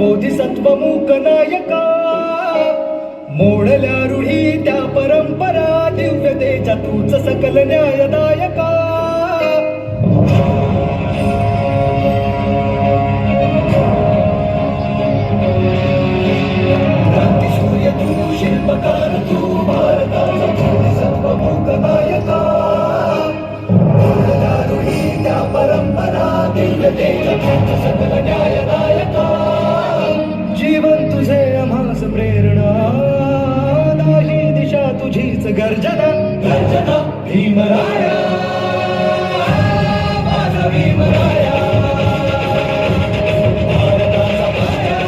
बोधिसत्व मूक नायका, मोडल्या रूढी त्या परंपरा, दिव्यतेच्या तूच सकल न्यायदायका. क्रांतीसूर्य तू, शिल्पकार तू, भारताचा बोधिसत्व मूक नायका. मोडल्या रूढी त्या परंपरा, दिव्यतेच्या तूच सकल न्यायदायका. जीवन तुझे आम्हास प्रेरणा, नाही दिशा तुझीच गर्जना. गर्जना भीमराया, माझा भीमराया. भारताचा पाया,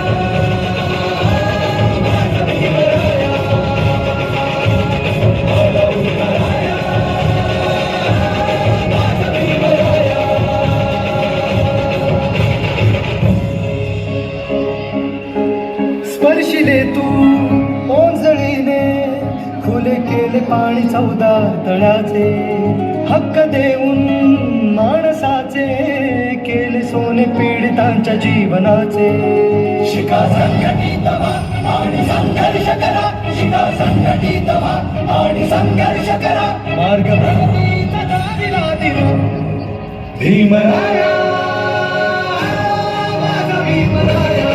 माझा भीमराया. आला उताराया, माझा भीमराया. स्पर्शिले तू ओंजळीने, खुले केले पाणी 14 तळ्याचे. हक्क देऊन माणसाचे, केले सोने पीडितांच्या जीवनाचे. शिका संघटित व्हा आणि संघर्ष करा, शिका संघटित व्हा आणि संघर्ष करा. मार्ग प्रगतीचा दारिला दिला भीमराया, माझा भीमराया.